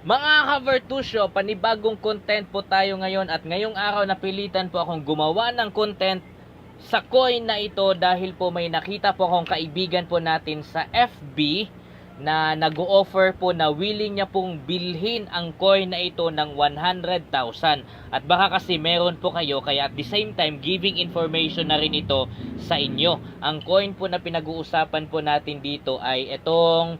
Mga ka-Vertusyo, panibagong content po tayo ngayon at ngayong araw napilitan po akong gumawa ng content sa coin na ito dahil po may nakita po akong kaibigan po natin sa FB na nag-o-offer po na willing niya pong bilhin ang coin na ito ng 100,000 at baka kasi meron po kayo kaya at the same time giving information na rin ito sa inyo. Ang coin po na pinag-uusapan po natin dito ay itong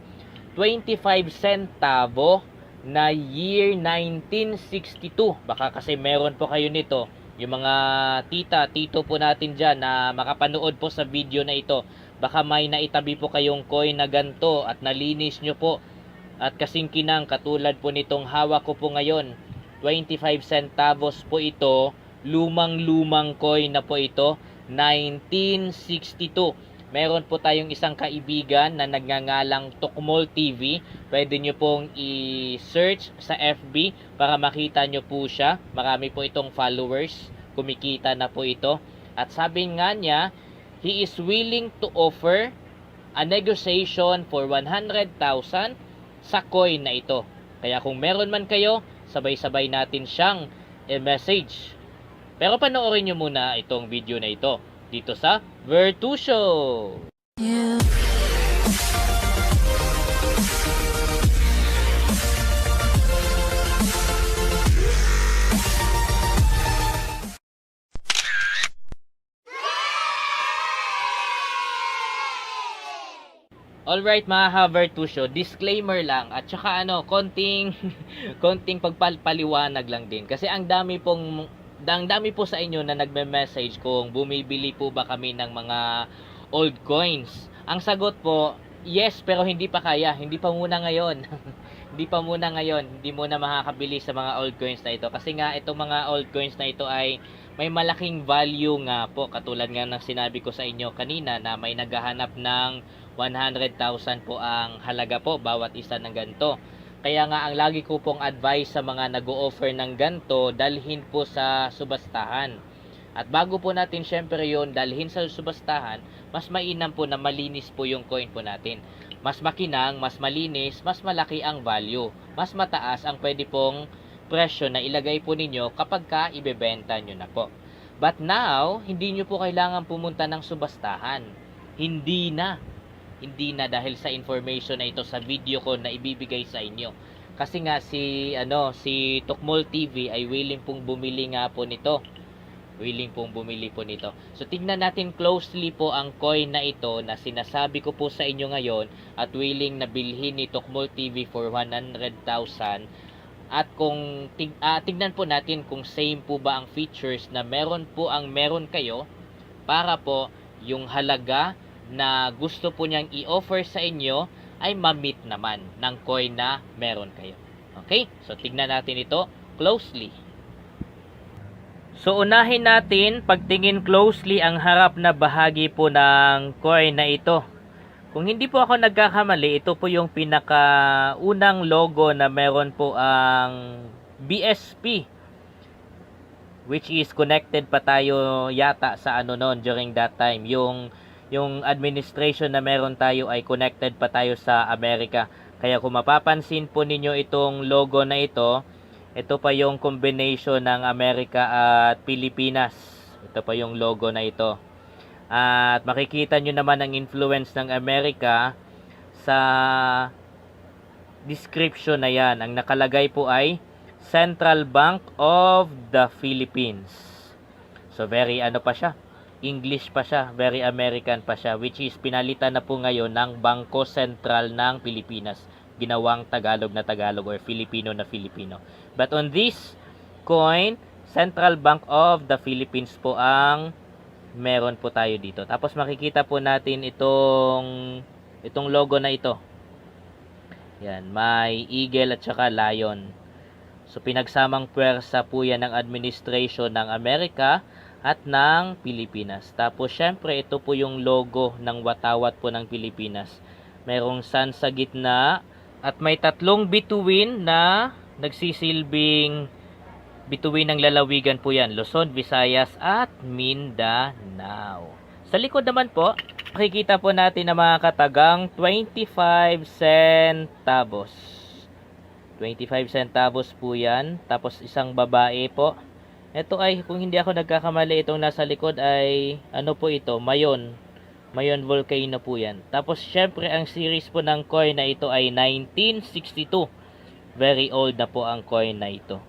25 centavo na year 1962. Baka kasi meron po kayo nito, yung mga tita, tito po natin dyan na makapanood po sa video na ito. Baka may naitabi po kayong coin na ganto at nalinis nyo po at kasing kinang katulad po nitong hawak ko po ngayon. 25 centavos po ito, lumang coin na po ito, 1962. Meron po tayong isang kaibigan na nagngangalang Tukmol TV. Pwede nyo pong i-search sa FB para makita nyo po siya. Marami po itong followers. Kumikita na po ito. At sabi nga niya, he is willing to offer a negotiation for 100,000 sa coin na ito. Kaya kung meron man kayo, sabay-sabay natin siyang i-message. Pero panoorin nyo muna itong video na ito dito sa Vertusyo. Yeah. Alright mga ka-Vertusyo, disclaimer lang at saka konting pagpaliwanag lang din kasi ang dami po sa inyo na nagme-message kung bumibili po ba kami ng mga old coins. Ang sagot po, yes, pero hindi pa kaya. Hindi pa muna ngayon. Hindi muna makakabili sa mga old coins na ito. Kasi nga, itong mga old coins na ito ay may malaking value nga po. Katulad nga ng sinabi ko sa inyo kanina na may naghahanap ng 100,000 po ang halaga po bawat isa ng ganito. Kaya nga ang lagi ko pong advice sa mga nag-o-offer ng ganto, dalhin po sa subastahan. At bago po natin syempre yon dalhin sa subastahan, mas mainam po na malinis po yung coin po natin. Mas makinang, mas malinis, mas malaki ang value. Mas mataas ang pwede pong presyo na ilagay po ninyo kapag ka ibebenta nyo na po. But now, hindi nyo po kailangan pumunta ng subastahan. Hindi na dahil sa information na ito sa video ko na ibibigay sa inyo. Kasi nga si Tukmol TV ay willing pong bumili po nito. So tingnan natin closely po ang coin na ito na sinasabi ko po sa inyo ngayon at willing na bilhin ni Tukmol TV for 100,000. At kung tingnan po natin kung same po ba ang features na meron kayo para po yung halaga na gusto po niyang i-offer sa inyo ay ma-meet naman ng coin na meron kayo. Okay? So, tignan natin ito closely. So, unahin natin pagtingin closely ang harap na bahagi po ng coin na ito. Kung hindi po ako nagkakamali, ito po yung pinakaunang logo na meron po ang BSP, which is connected pa tayo yata sa noon during that time. Yung administration na meron tayo ay connected pa tayo sa Amerika. Kaya kung mapapansin po ninyo itong logo na ito pa yung combination ng Amerika at Pilipinas. Ito pa yung logo na ito. At makikita nyo naman ang influence ng Amerika sa description na yan. Ang nakalagay po ay Central Bank of the Philippines. So very pa siya. English pa siya, very American pa siya, which is pinalitan na po ngayon ng Bangko Sentral ng Pilipinas. Ginawang Tagalog na Tagalog or Filipino na Filipino. But on this coin, Central Bank of the Philippines po ang meron po tayo dito. Tapos makikita po natin itong logo na ito. Yan, may eagle at saka lion. So pinagsamang puwersa po yan ng administration ng Amerika at ng Pilipinas. Tapos syempre ito po yung logo ng watawat po ng Pilipinas. Merong sun sa gitna at may tatlong bituin na nagsisilbing bituin ng lalawigan po yan. Luzon, Visayas at Mindanao. Sa likod naman po, makikita po natin na mga katagang 25 centavos. 25 centavos po yan. Tapos isang babae po. Ito ay, kung hindi ako nagkakamali, itong nasa likod ay, ano po ito, Mayon. Mayon Volcano po yan. Tapos, syempre, ang series po ng coin na ito ay 1962. Very old na po ang coin na ito.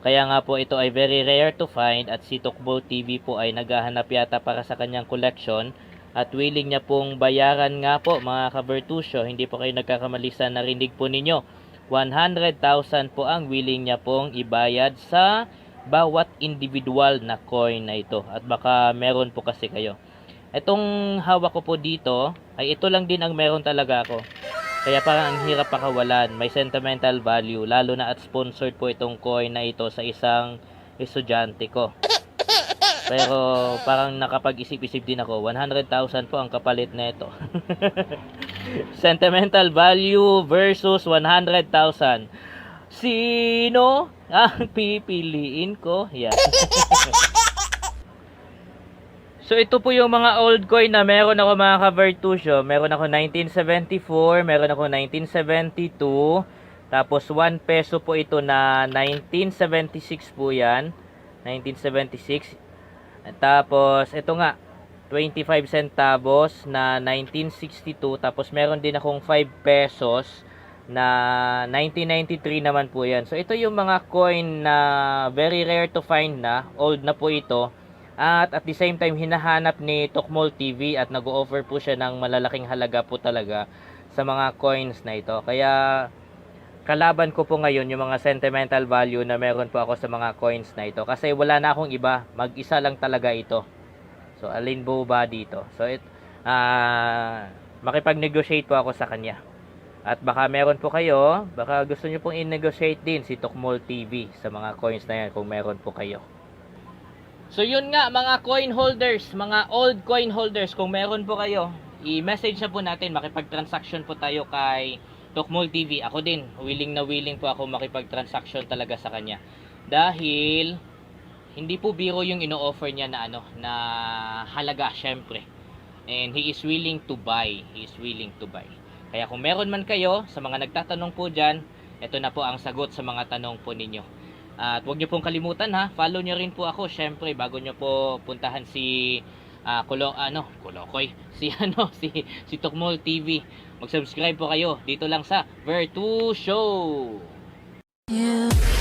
Kaya nga po ito ay very rare to find at si Tokbo TV po ay naghahanap yata para sa kanyang collection at willing niya pong bayaran nga po mga kabertusyo. Hindi po kayo nagkakamali sa narinig po ninyo. 100,000 po ang willing niya pong ibayad sa bawat individual na coin na ito. At baka meron po kasi kayo. Itong hawak ko po dito, ay ito lang din ang meron talaga ako. Kaya parang ang hirap pakawalan. May sentimental value. Lalo na at sponsored po itong coin na ito sa isang estudyante ko. Pero parang nakapag-isip-isip din ako. 100,000 po ang kapalit na ito. Sentimental value versus 100,000. Sino ang pipiliin ko? Yan. So ito po yung mga old coin na meron ako mga ka-Vertusio. Meron ako 1974, meron ako 1972. Tapos 1 peso po ito na 1976 po yan. 1976. Tapos ito nga 25 centavos na 1962. Tapos meron din akong 5 pesos na 1993 naman po yan. So ito yung mga coin na very rare to find na. Old na po ito. At the same time hinahanap ni Tokmol TV at nag-o-offer po siya ng malalaking halaga po talaga sa mga coins na ito. Kaya kalaban ko po ngayon yung mga sentimental value na meron po ako sa mga coins na ito. Kasi wala na akong iba. Mag-isa lang talaga ito. So, alin po ba dito? So, makipag-negotiate po ako sa kanya. At baka meron po kayo, baka gusto nyo pong i-negotiate din si Tokmol TV sa mga coins na yan kung meron po kayo. So, yun nga mga coin holders, mga old coin holders, kung meron po kayo, i-message na po natin, makipag-transaction po tayo kay Tokmol TV. Ako din, willing na willing po ako makipag-transaction talaga sa kanya. Dahil hindi po biro yung ino-offer niya na na halaga syempre. And he is willing to buy. He is willing to buy. Kaya kung meron man kayo sa mga nagtatanong po diyan, ito na po ang sagot sa mga tanong po ninyo. At huwag niyo pong kalimutan ha, follow niyo rin po ako syempre bago niyo po puntahan si si Tokmol TV. Mag-subscribe po kayo dito lang sa Vertu Show. Yeah.